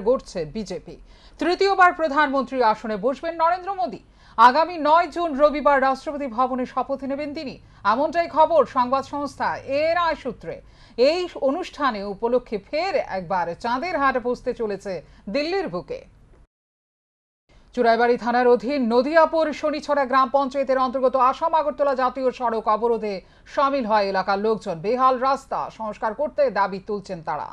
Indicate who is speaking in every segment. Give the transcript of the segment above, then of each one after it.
Speaker 1: গড়ছে BJP. তৃতীয়বার প্রধানমন্ত্রী আসনে বসবেন নরেন্দ্র মোদী। আগামী 9 জুন রবিবার রাষ্ট্রপতি ভবনে শপথ নেবেন তিনি, এমনটাই খবর সংবাদ সংস্থা এএনআই সূত্রে। এই অনুষ্ঠানে উপলক্ষে ফের একবার চাঁদের হাট বসতে চলেছে দিল্লির বুকে। চুরাইবাড়ি থানার অধীন নদিয়াপুর শনিছড়া গ্রাম পঞ্চায়েতের অন্তর্গত আসাম আগরতলা জাতীয় সড়ক অবরোধে সামিল হয় এলাকার লোকজন। বেহাল রাস্তা সংস্কার করতে দাবি তুলছেন তারা।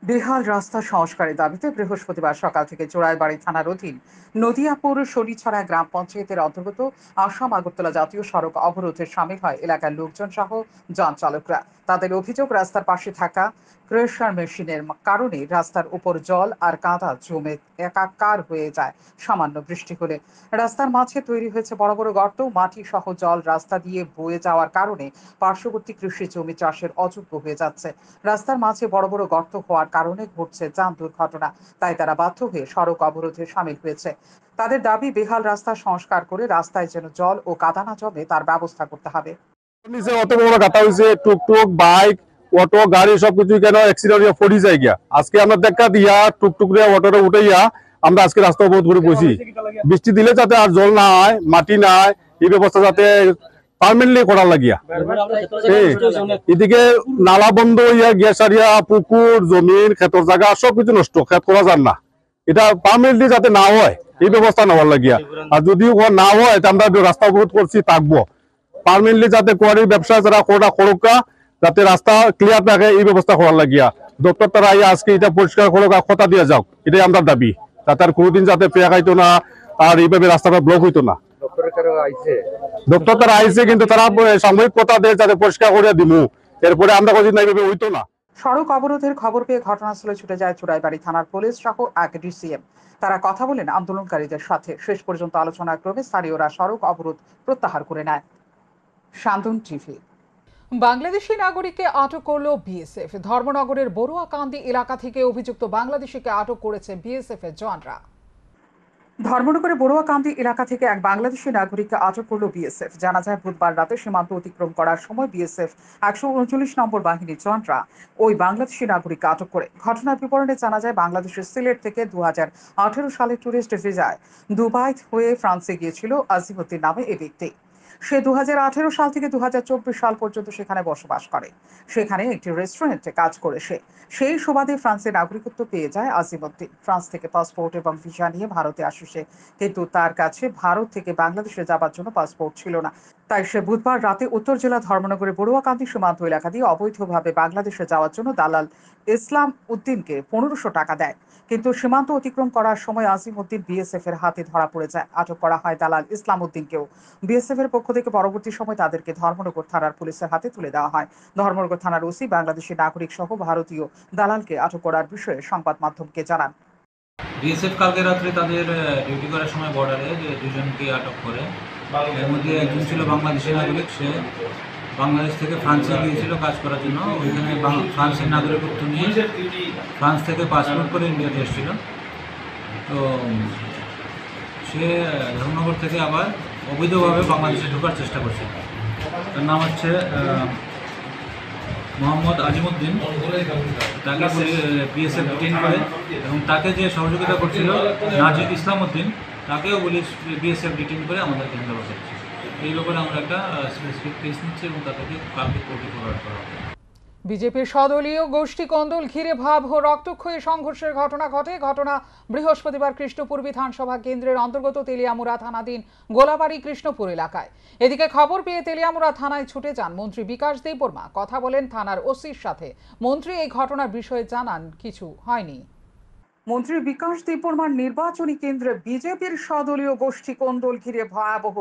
Speaker 1: বেহাল রাস্তা সংস্কারের দাবিতে বৃহস্পতিবার সকাল থেকে চোরাইবাড়ি থানার অধীন নদিয়াপুর শনিছড়া গ্রাম পঞ্চায়েতের অন্তর্গত আসাম আগরতলা জাতীয় সড়ক অবরোধে সামিল হয় এলাকার লোকজন সহ যান চালকরা। তাদের অভিযোগ, রাস্তার পাশে থাকা ক্রেশার মেশিনের কারণে রাস্তার উপর জল আর কাদা জমে একাকার হয়ে যায় সামান্য বৃষ্টি হলে। রাস্তার মাঝে তৈরি হয়েছে বড় বড় গর্ত, মাটি সহ জল রাস্তা দিয়ে বয়ে যাওয়ার কারণে পার্শ্ববর্তী কৃষি জমি চাষের অযোগ্য হয়ে যাচ্ছে। রাস্তার মাঝে বড় বড় গর্ত হওয়ার কারণে ঘটছে যান দুর্ঘটনা। তাই তারা বাধ্য হয়ে সড়ক অবরোধে সামিল হয়েছে। তাদের দাবি, বেহাল রাস্তা সংস্কার করে রাস্তায় যেন জল ও কাদা না জমে তার ব্যবস্থা করতে হবে।
Speaker 2: অত বড় গাতা হয়েছে, টুকটুক বাইক অটো গাড়ি সবকিছু কেন অ্যাক্সিডেন্ট পড়ি যায় গিয়া। আজকে আমরা দেখা দিয়া টুকটুক অটোটা উঠাইয়া আমরা আজকে রাস্তা অবরোধ করে বসি। বৃষ্টি দিলে যাতে আর জল না হয়, মাটি না হয়, এই ব্যবস্থা যাতে পার্মানেন্টলি করার লাগিয়া। এদিকে নালা বন্ধ হইয়া গিয়া সারিয়া পুকুর জমিন ক্ষেতর জায়গা সবকিছু নষ্ট, ক্ষেত করা যান না। এটা পার্মানেন্টলি যাতে না হয় এই ব্যবস্থা নেওয়ার লাগিয়া। আর যদি না হয় আমরা রাস্তা অবরোধ করছি থাকবো। পার্মানেন্টলি যাতে কোয়ারির ব্যবসা যারা করোকা যাতে রাস্তা ক্লিয়ার থাকে এই ব্যবস্থা করার লাগিয়া। ডক্টর তারা আজকে এটা পরিষ্কার করোকা কথা দিয়ে যাও, এটাই আমরা দাবি। যাতে আর কোনোদিন যাতে পেয়া খাইতো না আর এইভাবে রাস্তাটা ব্লক হইতো না। ডক্টর তারা আইছে কিন্তু তারা সাময়িক কথা দিয়ে যাতে পরিষ্কার করে দিমু, এরপরে আমরা কোনদিন এইভাবে হইতো না।
Speaker 1: সড়ক অবরোধের খবর পেয়ে ঘটনাস্থলে ছুটে যায় চুরাইবাড়ি থানার পুলিশ সহ এক ডিসিএম। তারা কথা বলেন আন্দোলনকারীদের সাথে। শেষ পর্যন্ত আলোচনার ক্রমে স্থানীয়রা সড়ক অবরোধ প্রত্যাহার করে নেয়। শান্তন টিভি। বাংলাদেশি নাগরিককে আটক করল বিএসএফ। ধর্মনগরের বড়ুয়াকান্দি এলাকা থেকে অভিযুক্ত বাংলাদেশিকে আটক করেছে বিএসএফ এর জওয়ানরা। ধর্মনগরে বড়ুয়াকান্দি এলাকা থেকে এক বাংলাদেশি নাগরিককে আটক করল বিএসএফ। জানা যায়, বুধবার রাতে সীমান্ত অতিক্রম করার সময় বিএসএফ 139 নম্বর বাহিনীর জওয়ানরা ওই বাংলাদেশি নাগরিককে আটক করে। ঘটনার বিবরণে জানা যায়, বাংলাদেশের সিলেট থেকে 2018 সালে ট্যুরিস্ট ভিসায় দুবাই হয়ে ফ্রান্সে গিয়েছিল আজিমউদ্দিন নামে এই ব্যক্তি। সে 2018 সাল থেকে 2024 সাল পর্যন্ত সেখানে বসবাস করে। সেখানে একটি রেস্টুরেন্টে কাজ করে সেই সুবাদে ফ্রান্সের নাগরিকত্ব পেয়ে যায় আজিমউদ্দিন। ফ্রান্স থেকে পাসপোর্ট এবং ভিসা নিয়ে ভারতে আসে সে, কিন্তু তার কাছে ভারত থেকে বাংলাদেশে যাবার জন্য পাসপোর্ট ছিল না। তাই সে বুধবার রাতে উত্তর জেলা ধর্মনগরে বড়ুয়াকান্দি সীমান্ত এলাকা দিয়ে অবৈধভাবে বাংলাদেশে যাওয়ার জন্য দালাল ইসলাম উদ্দিনকে 1500 টাকা দেয়। কিন্তু সীমান্ত অতিক্রম করার সময় আজিমউদ্দিন বিএসএফ এর হাতে ধরা পড়ে যায়। আটক করা হয় দালাল ইসলাম উদ্দিনকেও। বিএসএফ এর পক্ষ থেকে পরবর্তী সময় তাদেরকে ধর্মনগর থানার পুলিশের হাতে তুলে দেওয়া হয়। ধর্মনগর থানার ওসি বাংলাদেশি নাগরিক সহ ভারতীয় দালালকে আটক করার বিষয়ে সংবাদ মাধ্যমকে জানান।
Speaker 3: বিএসএফ কালকে রাত্রে তাদের ডিউটি করার সময় বর্ডারে যে দুজনকে আটক করে, এর মধ্যে একজন ছিল বাংলাদেশি নাগরিক। সে বাংলাদেশ থেকে ফ্রান্সে গিয়েছিল কাজ করার জন্য। ওইখানে ফ্রান্সের নাগরিকত্ব নিয়ে ফ্রান্স থেকে পাসপোর্ট করে ইন্ডিয়াতে এসেছিল। তো সে ধর্মনগর থেকে আবার অবৈধভাবে বাংলাদেশে ঢোকার চেষ্টা করছে। তার নাম হচ্ছে মোহাম্মদ আজিমউদ্দিন। তাকে বিএসএফ ডিটেইন করে এবং তাকে যে সহযোগিতা করছিল নাজির ইসলাম উদ্দিন, তাকেও বিএসএফ ডিটেইন করে আমাদের কেন্দ্রে বসাচ্ছে। এই ব্যাপারে আমরা একটা স্পেসিফিক কেস নিচ্ছি এবং তাদেরকে কালকে কোর্টে ফরওয়ার্ড করা হবে।
Speaker 1: বিজেপির সদলীয় গোষ্ঠী কোন্দল ঘিরে ভাব ও রক্তক্ষয়ী সংঘর্ষের ঘটনা ঘটে। ঘটনা বৃহস্পতিবার কৃষ্ণপুর বিধানসভা কেন্দ্রের অন্তর্গত তেলিয়ামুড়া থানাধীন গোলাবাড়ি কৃষ্ণপুর এলাকায়। এদিকে খবর পেয়ে তেলিয়ামুড়া থানায় ছুটে যান মন্ত্রী বিকাশ দেববর্মা। কথা বলেন থানার ওসির সাথে। মন্ত্রী এই ঘটনার বিষয়ে জানান, কিছু হয়নি। মন্ত্রী বিকাশ দেববর্মার নির্বাচনী কেন্দ্রে বিজেপির সদলীয় গোষ্ঠী কোন্দল ঘিরে ভয়াবহ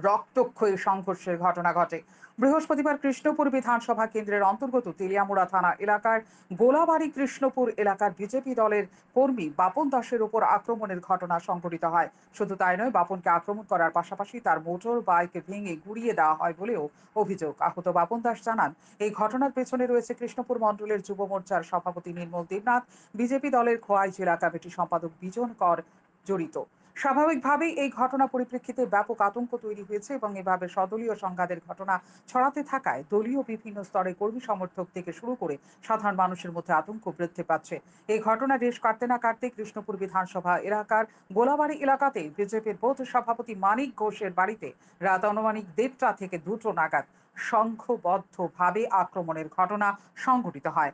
Speaker 1: রক্তক্ষয়ী সংঘর্ষের ঘটনা ঘটে। বৃহস্পতিবার কৃষ্ণপুর বিধানসভা কেন্দ্রের অন্তর্গত তেলিয়ামুড়া থানা এলাকার গোলাবাড়ি কৃষ্ণপুর এলাকার বিজেপি দলের কর্মী বাপন দাসের উপর আক্রমণের ঘটনা সংঘটিত হয়। শুধু তাই নয়, বাপনকে আক্রমণ করার পাশাপাশি তার মোটর বাইক ভেঙে গুড়িয়ে দেওয়া হয় বলেও অভিযোগ। আহত বাপন দাস জানান, এই ঘটনার পেছনে রয়েছে কৃষ্ণপুর মণ্ডলের যুব মোর্চার সভাপতি নির্মল দেবনাথ, বিজেপি দলের খোয়াই জেলা কমিটি সম্পাদক বিজন কর জড়িত। স্বাভাবিকভাবেই এই ঘটনা পরিপ্রেক্ষিতে ব্যাপক আতঙ্ক তৈরি হয়েছে এবং এভাবে সদলীয় সংঘাতের ঘটনা ছড়াতে থাকায় দলীয় বিভিন্ন স্তরে কর্মী সমর্থক থেকে শুরু করে সাধারণ মানুষের মধ্যে আতঙ্ক বৃদ্ধি পাচ্ছে। এই ঘটনা রেশ কাটতে না কাটতে কৃষ্ণপুর বিধানসভা এলাকার গোলাবাড়ি এলাকাতে বিজেপির বুথ সভাপতি মানিক ঘোষের বাড়িতে রাত আনুমানিক 1:30 থেকে 2টো নাগাদ সংঘবদ্ধভাবে আক্রমণের ঘটনা সংঘটিত হয়।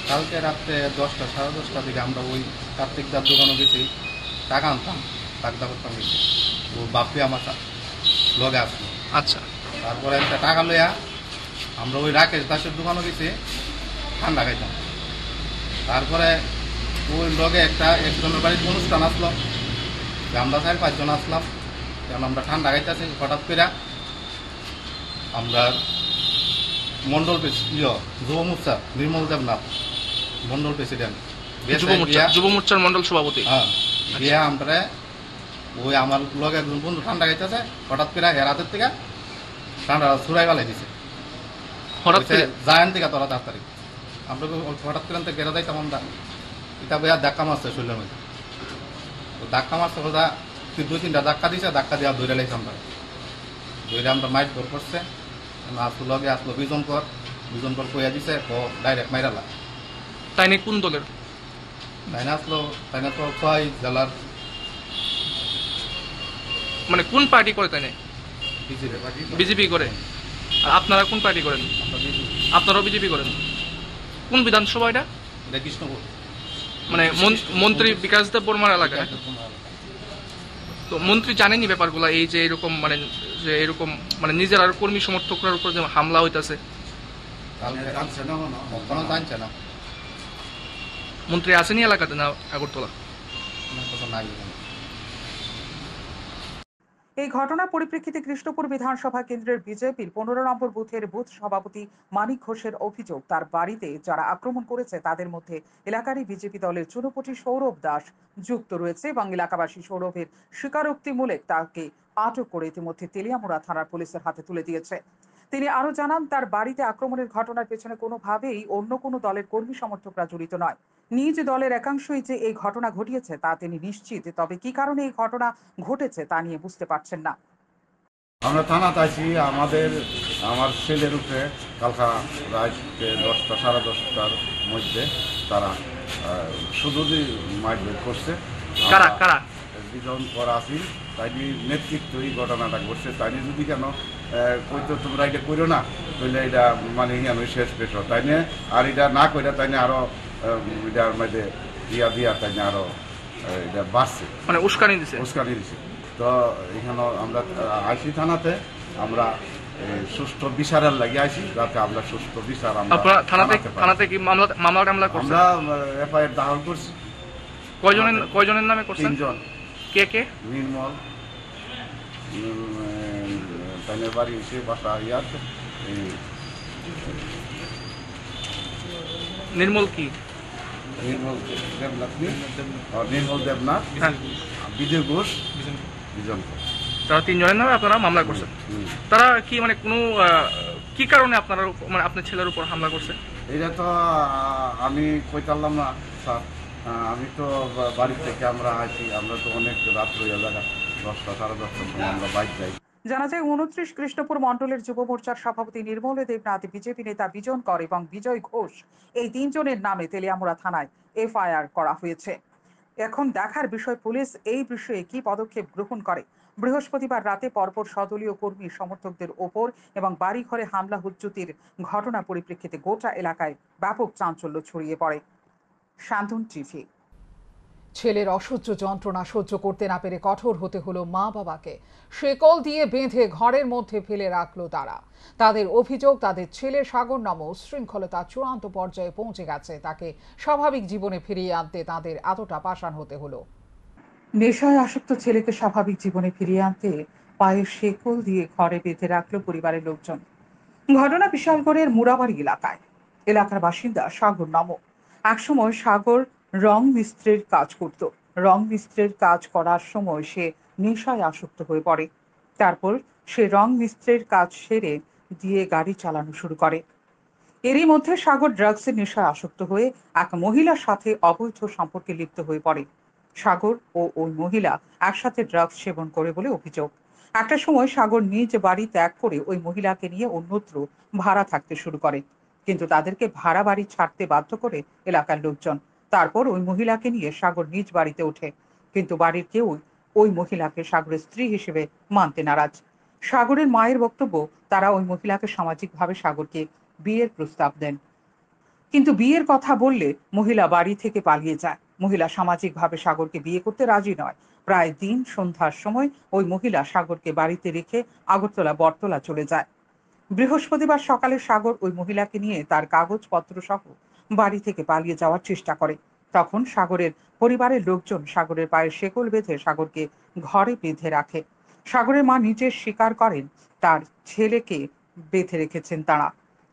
Speaker 4: কালকে রাত্রে 10টা সাড়ে 10টার দিকে আমরা ওই কার্তিক দার দোকানে গেছি, টাকা আনতাম, টাকা করতাম গেছি। ও বাপি আমার লগে আসলো।
Speaker 5: আচ্ছা,
Speaker 4: তারপরে একটা টাকা লইয়া আমরা ওই রাকেশ দাসের দোকানে গেছি, ঠান্ডা খাইতাম। তারপরে ওই লগে একজনের বাড়িতে অনুষ্ঠান আসলো, আমরা 4-5 জন আসলাম। কারণ আমরা ঠান্ডা খাইতেছি, হঠাৎ করে আমরা মন্ডল যুব মোর্চা নির্মল দেবনাথ মন্ডল প্রেসিডেন্ট,
Speaker 5: যুব মোর্চার মন্ডল সভাপতি,
Speaker 4: হ্যাঁ দিয়া আমরা ওই আমার লগে একজন বন্ধু ঠান্ডা খাইতেছে, হঠাৎ করে হেরাতের থেকে ঠান্ডা ছুড়াই বেলাই দিছে।
Speaker 5: হঠাৎ করে
Speaker 4: জায়ান থেকে তোরা 10 তারিখ আমরা হঠাৎ করে গেরা যাইতাম আমরা, এটা বইয়া ধাক্কা মারছে শরীরের মধ্যে। ধাক্কা মারছে ওটা 2-3টা ধাক্কা দিছে, ধাক্কা দিয়া ধরে লাইছে আমরা, ধরে আমরা মাইট ধর করছে। আসলো লগে আসলো বিজন কর কইয়া দিছে, ও ডাইরেক্ট মাইরালা।
Speaker 5: তাই নিয়ে কোন দলের?
Speaker 4: তাইনা আসলো, তাইনা তো 6 জেলার
Speaker 5: মানে কোন পার্টি করে? তাই
Speaker 4: বিজেপি
Speaker 5: বিজেপি করে। আর আপনারা কোন পার্টি করেন? আপনারাও বিজেপি করেন। কোন বিধানসভা এটা?
Speaker 4: এটা কৃষ্ণপুর,
Speaker 5: মানে মন্ত্রী বিকাশ দেব বর্মার এলাকা। তো মন্ত্রী জানেনি ব্যাপারগুলো, এই যে এরকম এরকম নিজের আর কর্মী সমর্থকরার উপর যে হামলা হইতাছে?
Speaker 4: জানছে না,
Speaker 5: মন্ত্রী আসেনি এলাকাতে না আগরতলা?
Speaker 4: নাই।
Speaker 1: এই ঘটনার পরিপ্রেক্ষিতে কৃষ্ণপুর বিধানসভা কেন্দ্রের বিজেপির 15 নম্বর বুথের বুথ সভাপতি মানিক ঘোষের অভিযোগ, তার বাড়িতে যারা আক্রমণ করেছে তাদের মধ্যে এলাকারই বিজেপি দলের চুনোপুটি সৌরভ দাস যুক্ত রয়েছে এবং এলাকাবাসী সৌরভের স্বীকারোক্তিমূলক তাকে আটক করে ইতিমধ্যে তেলিয়ামুড়া থানার পুলিশের হাতে তুলে দিয়েছে। তিনি আরো জানান, তার বাড়িতে আক্রমণের ঘটনার পেছনে কোনোভাবেই অন্য কোনো দলের কর্মী সমর্থকরা জড়িত নয়। নিজ দলের একাংশই যে এই ঘটনা ঘটিয়েছে তা তিনি নিশ্চিত, তবে কি কারণে এই ঘটনা ঘটেছে তা নিয়ে বুঝতে পারছেন না।
Speaker 6: আমরা থানাতে আছি, আমার ছেলের উপরে কালকা রাত 10টা সাড়ে 10টার মধ্যে তারা শুধু মারধর করছে।
Speaker 5: কারা কারা?
Speaker 6: দুজন করা আছি, তাই নেতৃত্ব এই ঘটনাটা ঘটছে। তাই যদি কেন কইতো তোমরা এটা করো না, তাহলে এটা মানে কেন শেষ পেশ, তাই নিয়ে আর এটা না কইরা তাই নিয়ে আরো এটার মধ্যে দিয়া তাই নিয়ে আরো এটা বাড়ছে,
Speaker 5: মানে উস্কানি
Speaker 6: দিছে। তো এখানে আমরা আইসি থানাতে, আমরা সুষ্ঠু বিচারের লাগে আইসি, যাতে আমরা সুষ্ঠু বিচার
Speaker 5: আপনারা থানাতে কি মামলা করছেন?
Speaker 6: আমরা এফআইআর দাখিল করছি।
Speaker 5: কয়জনের নামে করছেন?
Speaker 6: 3 জন।
Speaker 5: কে?
Speaker 6: নির্মল, তাইনের বাড়ি এসে বাসা আছে।
Speaker 5: নির্মল কি?
Speaker 6: নির্মল দেবনাথ,
Speaker 5: হ্যাঁ,
Speaker 6: বিজয় ঘোষ, বিজন।
Speaker 5: তারা 3 জনের নামে আপনারা মামলা করছেন। তারা কি কোনো কি কারণে আপনারা আপনার ছেলের উপর হামলা করছে?
Speaker 6: এটা তো আমি কইতারলাম না স্যার, আমি তো বাড়ি থেকে আমরা আসি, আমরা তো অনেক রাত হয়ে যায়, 10টা সাড়ে 10টার সময় আমরা বাইক যাই।
Speaker 1: জানা যায় 29 কৃষ্ণপুর মণ্ডলের যুব মোর্চার সভাপতি নির্মল দেবনাথ, বিজেপি নেতা বিজন কর এবং বিজয় ঘোষ, এই 3 জনের নামে তেলিয়ামুড়া থানায় এফআইআর করা হয়েছে। এখন দেখার বিষয় পুলিশ এই বিষয়ে কি পদক্ষেপ গ্রহণ করে। বৃহস্পতিবার রাতে পরপর সদলীয় কর্মী সমর্থকদের ওপর এবং বাড়িঘরে হামলা হুজ্জুতির ঘটনা পরিপ্রেক্ষিতে গোটা এলাকায় ব্যাপক চাঞ্চল্য ছড়িয়ে পড়ে। শান্তন টিভি। ছেলের অসহ্য যন্ত্রণা সহ্য করতে না পেরে কঠোর হতে হলো মা বাবাকে। শেকল দিয়ে বেঁধে ঘরের মধ্যে ফেলে রাখলো তারা। তাদের অভিযোগ, তাদের ছেলে সাগর নাম উচ্ছৃঙ্খলতা চূড়ান্ত পর্যায়ে পৌঁছে গেছে। তাকে স্বাভাবিক জীবনে ফিরিয়ে আনতে তাদের এতটা পাষাণ হতে হলো। নেশায় আসক্ত ছেলেকে স্বাভাবিক জীবনে ফিরিয়ে আনতে পায়ে শেকল দিয়ে ঘরে বেঁধে রাখলো পরিবারের লোকজন। ঘটনা বিশালগড়ের মুরাবাড়ি এলাকার বাসিন্দা সাগর নাম। একসময় সাগর রং মিস্ত্রির কাজ করত। রং মিস্ত্রির কাজ করার সময় সে নেশায় আসক্ত হয়ে পড়ে। তারপর সে রং মিস্ত্রির কাজ সেরে দিয়ে গাড়ি চালানো শুরু করে। এরই মধ্যে সাগর ড্রাগসের নেশায় আসক্ত হয়ে এক মহিলার সাথে অবৈধ সম্পর্কে লিপ্ত হয়ে পড়ে। সাগর ও ওই মহিলা একসাথে ড্রাগস সেবন করে বলে অভিযোগ। একটা সময় সাগর নিজ বাড়ি ত্যাগ করে ওই মহিলাকে নিয়ে অন্যত্র ভাড়া থাকতে শুরু করে, কিন্তু তাদেরকে ভাড়া বাড়ি ছাড়তে বাধ্য করে এলাকার লোকজন। তারপর ওই মহিলাকে নিয়ে সাগর নিজ বাড়িতে ওঠে, কিন্তু বাড়ির কেউ ওই মহিলাকে সাগরের স্ত্রী হিসেবে মানতে নারাজ। সাগরের মায়ের বক্তব্য, তারা ওই মহিলাকে সামাজিকভাবে সাগরকে বিয়ের প্রস্তাব দেন, কিন্তু বিয়ের কথা বললে মহিলা বাড়ি থেকে পালিয়ে যায়। মহিলা সামাজিকভাবে সাগরকে বিয়ে করতে রাজি নয়। প্রায় দিন সন্ধ্যার সময় ওই মহিলা সাগরকে বাড়িতে রেখে আগরতলা বটতলা চলে যায়। বৃহস্পতিবার সকালে সাগর ওই মহিলাকে নিয়ে তার কাগজপত্র সহ বাড়ি থেকে পালিয়ে যাওয়ার চেষ্টা করে। তখন সাগরের পরিবারের লোকজন সাগরের পায়ে শেকল বেঁধে সাগরকে ঘরে বেঁধে রাখে। সাগরের মা নিজে স্বীকার করেন তার ছেলেকে বেঁধে রেখেছেন তারা,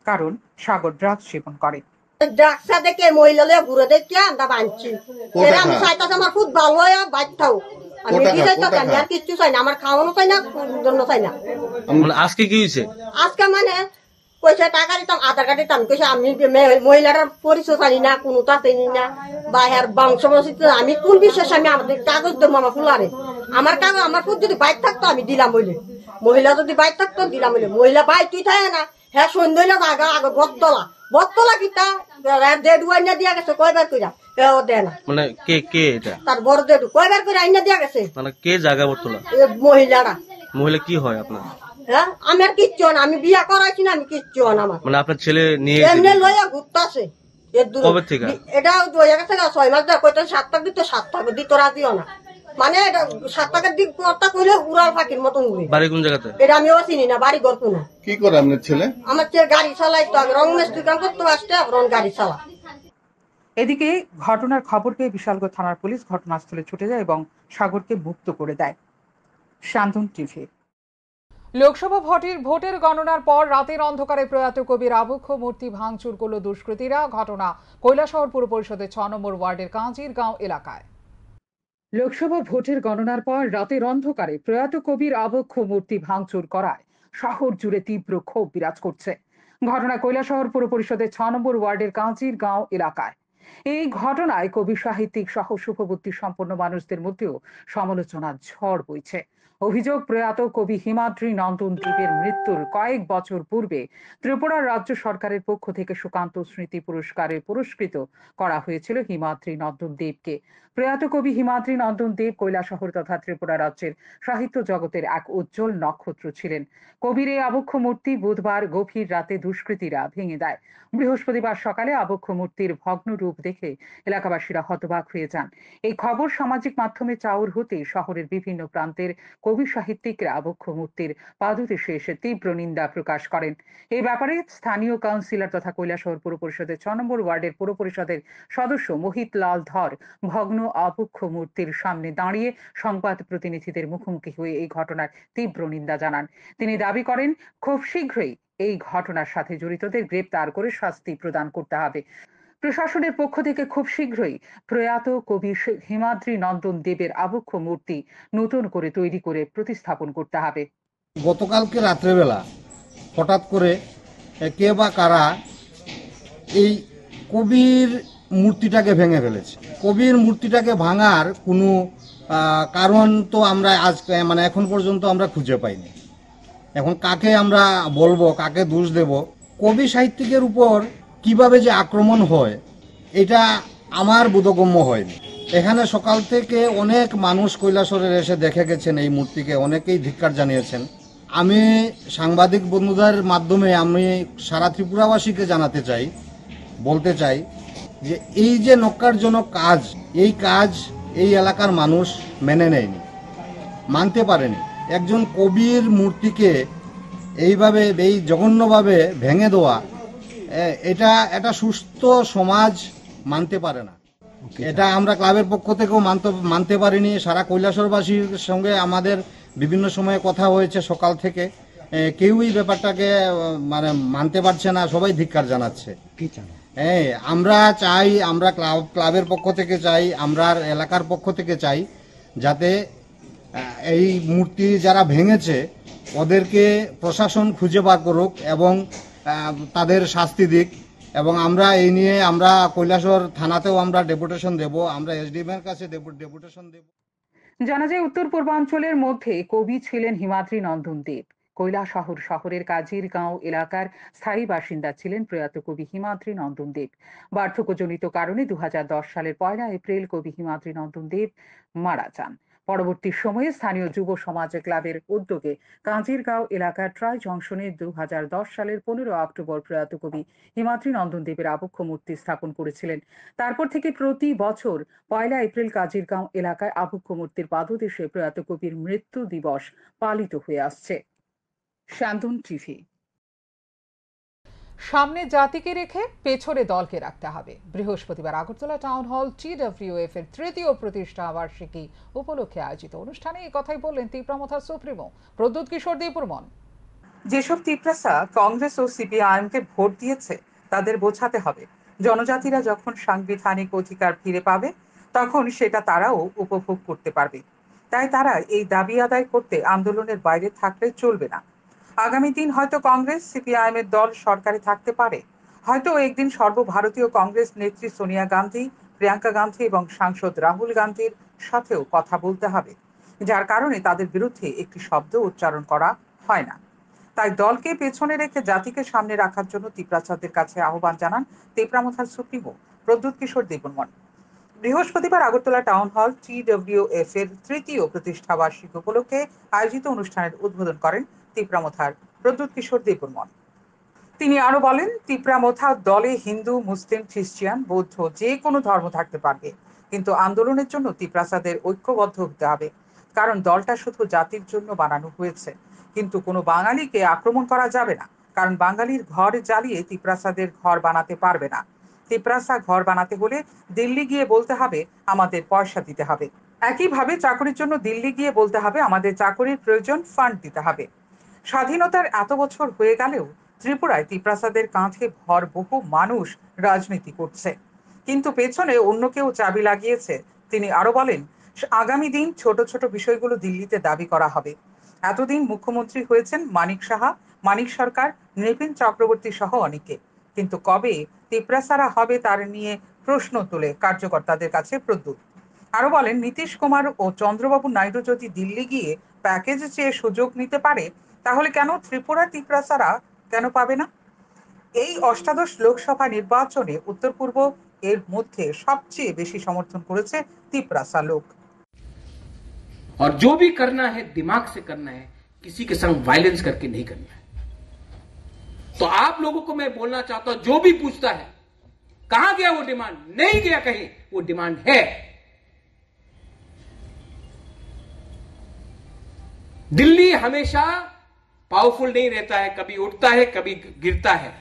Speaker 1: কারণ সাগর ড্রাগস সেবন করে।
Speaker 7: ড্রাগসা দেখে মহিলা ঘুরে দেখে আমরা বাঁধছি। আমি চাইতাম আমার খুব ভালো হয় বাচ্চাও, আমি চাইতাম আর কিচ্ছু চাই না, আমার খাওয়ানো চাই না, জন্য চাই না।
Speaker 8: আজকে কি হয়েছে?
Speaker 7: আজকে মানে পয়সা টাকা দিতাম, আধার কার্ড দিতাম, কইছে আমি মহিলার পরিচয় জানি না, কোনো তা চিনি না, বা এর বংশ আমি কোন বিশ্বাস, আমি আমাদের কাগজ দেবো আমার ফুলারে, আমার কাগজ আমার খুব যদি বাইক থাকতো আমি দিলাম বলে, মহিলা যদি বাইক থাকতো দিলাম বলে। মহিলা বাইক তুই থাকে না, হ্যাঁ সন্ধ্যা আগে আগে বটতলা কিতা দেড়ু আইনা দিয়া গেছে কয়বার কইরা দেয় না।
Speaker 8: মানে কে কে এটা?
Speaker 7: তার বড় দেড়ু কয়বার করে আইনা দিয়া গেছে।
Speaker 8: মানে কে জায়গা বটতলা?
Speaker 7: মহিলারা।
Speaker 8: মহিলা কি হয় আপনার?
Speaker 7: হ্যাঁ আমি আর কিচ্ছু না, আমি বিয়া করাইছি না, আমি কিচ্ছু না। আমার
Speaker 8: মানে আপনার ছেলে নিয়ে
Speaker 7: এমনি লইয়া ঘুরতেছে।
Speaker 8: কবে থেকে?
Speaker 7: এটা 6 মাস ধরে কইতে 7 টাকা দিত, 7 টাকা দিত রাজিও না, মানে 7 টাকার দিক কথা কইলে উড়াল ফাঁকির মতন উড়ে।
Speaker 8: বাড়ি কোন জায়গাতে?
Speaker 7: এটা আমিও চিনি না, বাড়ি ঘর কোনো।
Speaker 6: কি করে আপনার ছেলে?
Speaker 7: আমার ছেলে গাড়ি চালাইতো, আগে রং মিস্ত্রি কাম করতে আসতে, এখন গাড়ি চালা।
Speaker 1: এদিকে ঘটনার খবর পেয়ে বিশালগড় থানার পুলিশ ঘটনাস্থলে ছুটে যায় এবং সাগরকে মুক্ত করে দেয়। শান্তন টিভি।
Speaker 9: লোকসভা ভোটের গণনার পর রাতের অন্ধকারে প্রয়াত কবির আবক্ষ মূর্তি ভাঙচুর করল দুষ্কৃতীরা। ঘটনা কৈলাসহর পুর পরিষদের 6 নম্বর ওয়ার্ডের কাঁজিরগাঁও এলাকায়। লোকসভা ভোটের গণনার পর রাতের অন্ধকারে প্রয়াত কবির আবক্ষ মূর্তি ভাঙচুর করায় শহর জুড়ে তীব্র ক্ষোভ বিরাজ করছে। ঘটনা কৈলাসহর পুর পরিষদের 6 নম্বর ওয়ার্ডের কাঁজিরগাঁও এলাকায়। এই ঘটনায় কবি সাহিত্যিক সহ শুভবুদ্ধি সম্পন্ন মানুষদের মধ্যেও সমালোচনার ঝড় বইছে। অভিযোগ, প্রয়াত কবি হিমাদ্রি নন্দন দেবের মৃত্যুর কয়েক বছর পূর্বে ত্রিপুরা রাজ্য সরকারের পক্ষ থেকে সুকান্ত স্মৃতি পুরস্কারে পুরস্কৃত করা হয়েছিল হিমাদ্রি নন্দন দেবকে। প্রয়াত কবি হিমাদ্রি নন্দন দেব কৈলাসহর তথা ত্রিপুরা রাজ্যের সাহিত্য জগতের এক উজ্জ্বল নক্ষত্র ছিলেন। কবির এই আবক্ষ মূর্তি বুধবার গভীর রাতে দুষ্কৃতীরা ভেঙে দেয়। বৃহস্পতিবার সকালে আবক্ষ মূর্তির ভগ্ন রূপ দেখে এলাকাবাসীরা হতবাক হয়ে যান। এই খবর সামাজিক মাধ্যমে চাউর হতে শহরের বিভিন্ন প্রান্তের কবি সাহিত্যিকরা আবক্ষ মূর্তির পাদদেশে এসে তীব্র নিন্দা প্রকাশ করেন। এই ব্যাপারে স্থানীয় কাউন্সিলর তথা কৈলাসহর পুর পরিষদের 6 নম্বর ওয়ার্ডের পুর পরিষদের সদস্য মোহিত লাল ধর ভগ্ন আবক্ষ মূর্তির সামনে দাঁড়িয়ে সংবাদ প্রতিনিধিদের মুখোমুখি হয়ে এই ঘটনার তীব্র নিন্দা জানান। তিনি দাবি করেন, খুব শীঘ্রই এই ঘটনার সাথে জড়িতদের গ্রেপ্তার করে শাস্তি প্রদান করতে হবে। প্রশাসনের পক্ষ থেকে খুব শীঘ্রই প্রয়াত কবি হিমাদ্রি নন্দন দেবের আবক্ষ মূর্তি নতুন করে তৈরি করে প্রতিস্থাপন করতে হবে।
Speaker 10: গতকালকে রাত্রেবেলা হঠাৎ করে কে বা কারা এই কবির মূর্তিটাকে ভেঙে ফেলেছে। কবির মূর্তিটাকে ভাঙার কোনো কারণ তো আমরা আজ মানে এখন পর্যন্ত আমরা খুঁজে পাইনি। এখন কাকে আমরা বলবো, কাকে দোষ দেব? কবি সাহিত্যিকের উপর কিভাবে যে আক্রমণ হয় এটা আমার বোধগম্য হয়নি। এখানে সকাল থেকে অনেক মানুষ কৈলাসহরের এসে দেখে গেছেন এই মূর্তিকে, অনেকেই ধিক্কার জানিয়েছেন। আমি সাংবাদিক বন্ধুদের মাধ্যমে আমি সারা ত্রিপুরাবাসীকে জানাতে চাই, বলতে চাই যে এই যে নক্কারজনক কাজ, এই কাজ এই এলাকার মানুষ মেনে নেয়নি, মানতে পারেনি। একজন কবির মূর্তিকে এইভাবে এই জঘন্যভাবে ভেঙে দেওয়া, এটা সুস্থ সমাজ মানতে পারে না। এটা আমরা ক্লাবের পক্ষ থেকেও মানতে পারিনি। সারা কৈলাসহরবাসীর সঙ্গে আমাদের বিভিন্ন সময়ে কথা হয়েছে সকাল থেকে, কেউই ব্যাপারটাকে মানে মানতে পারছে না, সবাই ধিক্কার জানাচ্ছে। আমরা চাই, আমরা ক্লাবের পক্ষ থেকে চাই, আমরা এলাকার পক্ষ থেকে চাই যাতে এই মূর্তি যারা ভেঙেছে ওদেরকে প্রশাসন খুঁজে বার করুক এবং তাদের শাস্তি দিক এবং আমরা এই নিয়ে আমরা কৈলাসহর থানাতেও আমরা ডেপুটেশন দেব, আমরা এসডিএম এর কাছে ডেপুটেশন দেব।
Speaker 1: জানা যায় উত্তর পূর্বাঞ্চলের মধ্যে কবি ছিলেন হিমাদ্রি নন্দন দেব। কৈলাসহর শহরের কাজিরগাঁও এলাকার স্থায়ী বাসিন্দা ছিলেন প্রয়াত কবি হিমাদ্রি নন্দন দেব। বার্ধক্যজনিত কারণে 2010 সালের 1 এপ্রিল কবি হিমাদ্রি নন্দন দেব মারা যান। পরবর্তী সময়ে স্থানীয় যুব সমাজ ক্লাবের উদ্যোগে কাজিরগাঁও এলাকার ট্রাই জংশনে 2010 সালের 15 অক্টোবর প্রয়াত কবি হিমাদ্রি নন্দন দেবের আবক্ষ মূর্তি স্থাপন করেছিলেন। তারপর থেকে প্রতি বছর 1 এপ্রিল কাজিরগাঁও এলাকায় আবক্ষ মূর্তির পাদদেশে প্রয়াত কবির মৃত্যু দিবস পালিত হয়ে আসছে। শান্তন টিভি। সামনে জাতিকে রেখে পেছনে দলকে রাখতে হবে। বৃহস্পতিবার আগরতলা টাউন হল TWF এর 3য় প্রতিষ্ঠা বার্ষিকী উপলক্ষে আয়োজিত অনুষ্ঠানে এই কথাই বললেন তিপ্রামথা সুপ্রিমো প্রদ্যুৎ কিশোর দেববর্মন। যেসব তিপ্রাসা কংগ্রেস ও CPIM-কে ভোট দিয়েছে তাদের বোঝাতে হবে, জনজাতিরা যখন সাংবিধানিক অধিকার ফিরে পাবে তখন সেটা তারাও উপভোগ করতে পারবে। তাই তারা এই দাবি আদায় করতে আন্দোলনের বাইরে থাকলে চলবে না। আগামী দিন হয়তো কংগ্রেস CPIM এর দল সরকারে থাকতে পারে, হয়তো একদিন সর্বভারতীয় কংগ্রেস নেত্রী সোনিয়া গান্ধী, প্রিয়াঙ্কা গান্ধী এবং সাংসদ রাহুল গান্ধীর সাথেও কথা বলতে হবে, যার কারণে তাদের বিরুদ্ধে একটি শব্দ উচ্চারণ করা হয় না। তাই দলকে পেছনে রেখে জাতিকে সামনে রাখার জন্য তিপ্রাসাদের কাছে আহ্বান জানান তিপ্রামথার সুপ্রিমো প্রদ্যুৎ কিশোর দেববর্মন। বৃহস্পতিবার আগরতলা টাউন হল TWF এর 3য় প্রতিষ্ঠা বার্ষিকী উপলক্ষে আয়োজিত অনুষ্ঠানের উদ্বোধন করেন তিপ্রামথার প্রদ্যুৎ কিশোর দেববর্মন। তিনি আরো বলেন, তিপ্রামথা দলে হিন্দু, মুসলিম, খ্রিস্টান, বৌদ্ধ যে কোনো ধর্ম থাকতে পারবে, কিন্তু আন্দোলনের জন্য তিপ্রাসাদের ঐক্যবদ্ধ হতে হবে। কারণ দলটা শুধু জাতির জন্য বানানো হয়েছে, কিন্তু কোনো বাঙালিকে আক্রমণ করা যাবে না। কারণ বাঙালির ঘর জ্বালিয়ে তিপ্রাসাদের ঘর বানাতে পারবে না। তিপ্রাসা ঘর বানাতে হলে দিল্লি গিয়ে বলতে হবে আমাদের পয়সা দিতে হবে। একইভাবে চাকরির জন্য দিল্লি গিয়ে বলতে হবে আমাদের চাকরির প্রয়োজন, ফান্ড দিতে হবে। স্বাধীনতার এত বছর হয়ে গেলেও ত্রিপুরায় তিপ্রাসাদের কাঁধে ভর বহু মানুষ রাজনীতি করছে, কিন্তু পেছনে অন্য কেউ চাবি লাগিয়েছে। তিনি আরো বলেন, আগামী দিন ছোট ছোট বিষয়গুলো দিল্লিতে দাবি করা হবে। এতদিন মুখ্যমন্ত্রী হয়েছেন মানিক সাহা, মানিক সরকার, নৃপেন চক্রবর্তী সহ অনেকে, কিন্তু কবে তিপ্রাসারা হবে তার নিয়ে প্রশ্ন তোলে কার্যকর্তাদের কাছে প্রদ্যুৎ। আরো বলেন, নীতিশ কুমার ও চন্দ্রবাবু নাইডু যদি দিল্লি গিয়ে প্যাকেজ চেয়ে সুযোগ নিতে পারে, তাহলে কেন ত্রিপুরা তিপ্রাসারা কেন পাবে না? এই অষ্টাদশ লোকসভা নির্বাচনে উত্তর পূর্ব এর মধ্যে সবচেয়ে বেশি সমর্থন করেছে তিপ্রাসা লোক।
Speaker 11: और जो भी करना है दिमाग से करना है, किसी के संग वायलेंस करके नहीं करना है। तो आप लोगों को मैं बोलना चाहता हूं, जो भी पूछता है कहां गया वो डिमांड, नहीं गया कहीं, वो डिमांड है। दिल्ली हमेशा पावरफुल नहीं रहता है, कभी उठता है कभी गिरता है।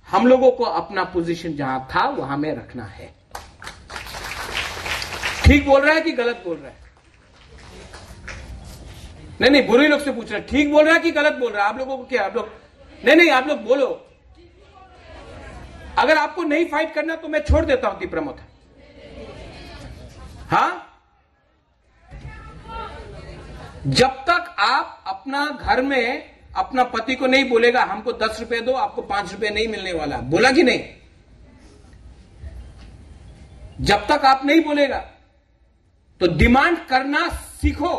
Speaker 11: हम लोगों को अपना पोजीशन जहां था वहां में रखना है। ठीक बोल रहा है कि गलत बोल रहा है? नहीं, बुरे लोग से पूछ रहे हैं, ठीक बोल रहा है कि गलत बोल रहा है? आप लोगों को क्या, आप लोग नहीं, आप लोग बोलो। अगर आपको नहीं फाइट करना तो मैं छोड़ देता हूं तिप्रामथा। हां, जब तक आप अपना घर में अपना पति को नहीं बोलेगा हमको 10 रुपए दो, आपको 5 रुपए नहीं मिलने वाला, बोला कि नहीं? जब तक आप नहीं बोलेगा तो डिमांड करना सीखो,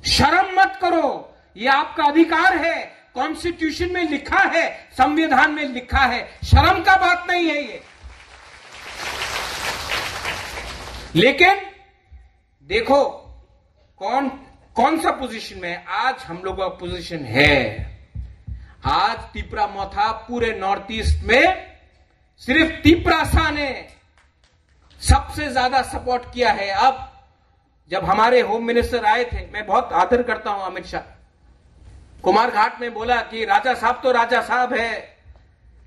Speaker 11: शर्म मत करो। यह आपका अधिकार है, कॉन्स्टिट्यूशन में लिखा है, संविधान में लिखा है, शर्म का बात नहीं है ये। लेकिन देखो कौन सा पोजीशन में आज हम लोगों का पोजीशन है। आज तिप्रामथा पूरे नॉर्थ ईस्ट में सिर्फ तिप्रासा ने सबसे ज्यादा सपोर्ट किया है। अब जब हमारे होम मिनिस्टर आए थे, मैं बहुत आदर करता हूं अमित शाह, कुमार घाट में बोला कि राजा साहब तो राजा साहब है,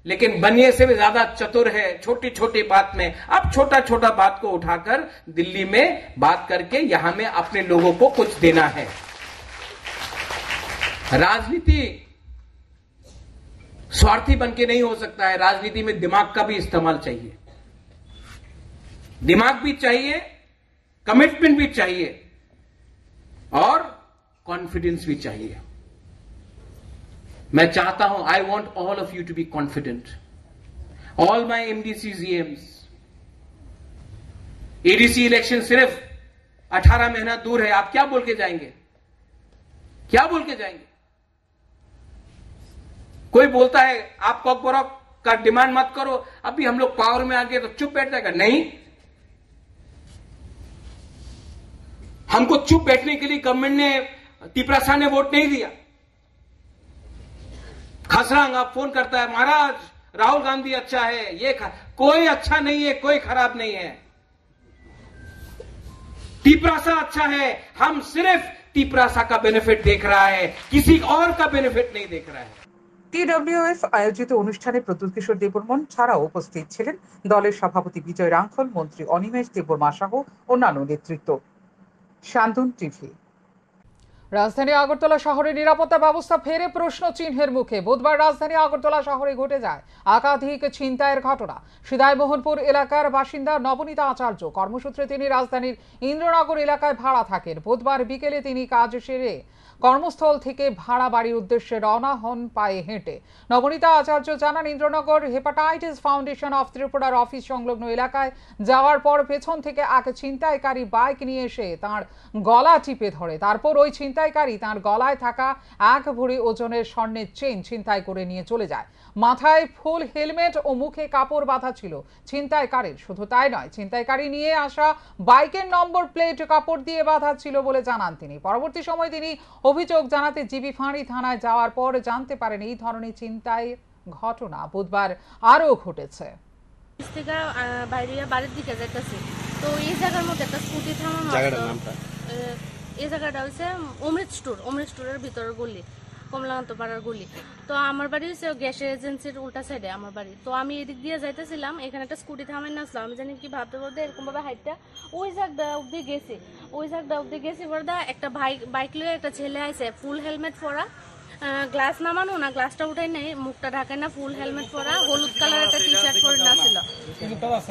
Speaker 11: लेकिन बनिए से भी ज्यादा चतुर है छोटी छोटी बात में। अब छोटा छोटा बात को उठाकर दिल्ली में बात करके यहां में अपने लोगों को कुछ देना है। राजनीति स्वार्थी बनके नहीं हो सकता है, राजनीति में दिमाग का भी इस्तेमाल चाहिए। दिमाग भी चाहिए, कमिटमेंट भी चाहिए और कॉन्फिडेंस भी चाहिए। मैं चाहता हूं, I want all of you to be confident. All my MDC GMs, ADC election सिर्फ 18 महीना दूर है, आप क्या बोल के जाएंगे? क्या बोल के जाएंगे? कोई बोलता है आप कॉकबॉक्स का डिमांड मत करो, अभी हम लोग पावर में आ गए तो चुप बैठ जाएगा? नहीं, हमको चुप बैठने के लिए गवर्नमेंट ने, तिपरासा ने वोट नहीं दिया। खसरांग आप फोन करता है, महाराज राहुल गांधी अच्छा है, ये कोई अच्छा नहीं है, कोई खराब नहीं है। तिपरासा अच्छा है, हम सिर्फ तिपरासा का बेनिफिट देख रहा है, किसी और का बेनिफिट नहीं देख रहा है।
Speaker 1: টিডব্লিউএফ আয়োজিত অনুষ্ঠানে প্রদ্যুৎ কিশোর দেববর্মন ছাড়াও উপস্থিত ছিলেন দলের সভাপতি বিজয় রাঙ্খল, মন্ত্রী অনিমেষ দেববর্মা সহ অন্যান্য নেতৃত্ব। শান্তন টিভি।
Speaker 9: রাজধানী আগরতলা শহরের নিরাপত্তা ব্যবস্থা ফেরে প্রশ্ন চিহ্নের মুখে। বুধবার রাজধানী আগরতলা শহরে ঘটে যায় একাধিক ছিনতাইয়ের ঘটনা। সিদাইমোহনপুর এলাকার বাসিন্দা নবনীতা আচার্য কর্মসূত্রে তিনি রাজধানীর ইন্দ্রনগর এলাকায় ভাড়া থাকেন। বুধবার বিকেলে তিনি কাজ সেরে কর্মস্থল থেকে ভাড়া বাড়ির উদ্দেশ্যে রওনা হন পায়ে হেঁটে। নবনীতা আচার্য জানান, ইন্দ্রনগর হেপাটাইটিস ফাউন্ডেশন অফ ত্রিপুরার অফিস সংলগ্ন এলাকায় যাওয়ার পর পেছন থেকে এক ছিনতাইকারী বাইক নিয়ে এসে তাঁর গলা টিপে ধরে। তারপর ওই ছিনতাইকারী তাঁর গলায় থাকা 1 ভরি ওজনের স্বর্ণের চেইন ছিনতাই করে নিয়ে চলে যায়। মাথায় ফুল হেলমেট ও মুখে কাপড় বাঁধা ছিল ছিনতাইকারীর। শুধু তাই নয়, ছিনতাইকারী নিয়ে আসা বাইকের নম্বর প্লেট কাপড় দিয়ে বাঁধা ছিল বলে জানান তিনি। পরবর্তী সময় তিনি অভিযোগ জানাতে জিবি ফাঁড়ি থানায় যাওয়ার পর জানতে পারেন এই ধরনের ছিনতাই ঘটনা বুধবার আরও ঘটেছে।
Speaker 12: বাড়ির দিকে যাইতেছি তো এই জায়গার মধ্যে একটা স্কুটি থামানো, এই জায়গাটা হচ্ছে অমৃত স্টোরের ভিতরের গলি, কমলাকান্ত পাড়ার গলি। তো আমার বাড়ি হচ্ছে গ্যাসের এজেন্সির উল্টা সাইডে আমার বাড়ি। তো আমি এদিক দিয়ে যাইতেছিলাম, এখানে একটা স্কুটি থামাই নাচলাম। আমি জানি কি ভাবতে ভাবতে এরকম ভাবে হাইটটা ওই জায়গাটা অব্দি গেছি বড়দা একটা বাইক লয়ে একটা ছেলে আইছে, ফুল হেলমেট পরা, গ্লাস নামানো না, গ্লাসটা উঠাই নাই, মুখটা ঢাকায় না, ফুল হেলমেট পরা, হলুদ কালার একটা টি শার্ট পরে নাছিল।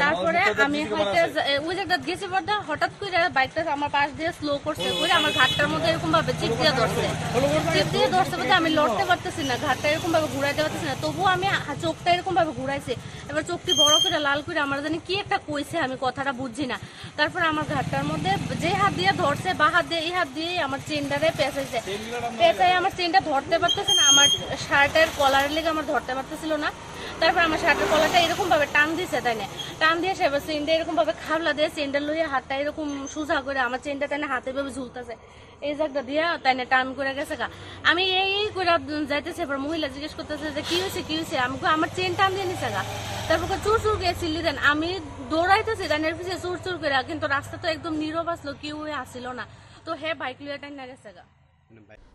Speaker 12: তারপরে আমি ওই জায়গাটা গেছি বড়দা, হঠাৎ করে বাইকটা আমার পাশ দিয়ে স্লো করছে, করে আমার ঘাটটার মধ্যে এরকম ভাবে চিপ দিয়ে ধরছে বলতে আমি লড়তে পারতেছি না, ঘাটটা এরকম ভাবে ঘুরাইতে পারতেছি না। তবুও আমি চোখটা এরকম ভাবে ঘুরাইছি। এবার চোখটি বড় করে লাল করে আমার জানি কি একটা কইছে, আমি কথাটা বুঝছি না। তারপরে আমার ঘাটটার মধ্যে যে হাত দিয়ে ধরছে বা হাত দিয়ে এই হাত দিয়ে আমার চেনটারে পেঁচাইছে, আমার চেনটা ধরতে পারতেছে না, আমার শার্টের কলারের লেগে আমার ধরতে পারতেছিল না। তারপর আমার শার্টের কলারটা এরকম ভাবে টান দিছে, তাই না, টান দিয়ে সে চেনটা এরকম ভাবে খাবলা দিয়ে চেনটা লইয়া হাতটা এরকম সোজা করে আমার চেনটা তাই হাতে ভাবে ঝুলতেছে, এই জায়গাটা দিয়ে তাই না টান করে গেছে গা। আমি এই করে যাইতেছে, এবার মহিলা জিজ্ঞেস করতেছে যে কি হয়েছে, আমি আমার চেন টান দিয়ে নিছে গা। তারপর চুর চুর করে চিল্লি দেন, আমি দৌড়াইতেছি ডানের পিছিয়ে চুর চুর করে, কিন্তু রাস্তা তো একদম নীরব আসলো, কেউ আসছিল না। তো হে বাইক লইয়া টান না গেছে গা।